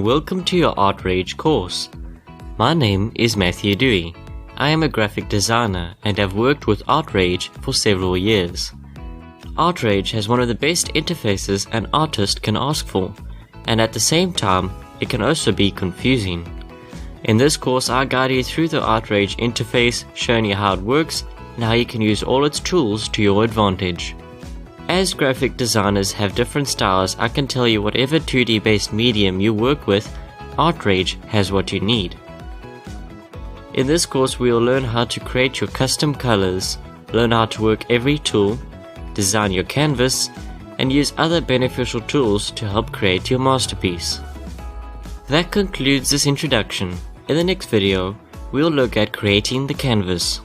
welcome to your ArtRage course. My name is Matthew Dewey. I am a graphic designer and have worked with ArtRage for several years. ArtRage has one of the best interfaces an artist can ask for, and at the same time, it can also be confusing. In this course, I guide you through the ArtRage interface, showing you how it works and how you can use all its tools to your advantage. As graphic designers have different styles, I can tell you whatever 2D based medium you work with, ArtRage has what you need. In this course we will learn how to create your custom colors, learn how to work every tool, design your canvas, and use other beneficial tools to help create your masterpiece. That concludes this introduction. In the next video, we'll look at creating the canvas.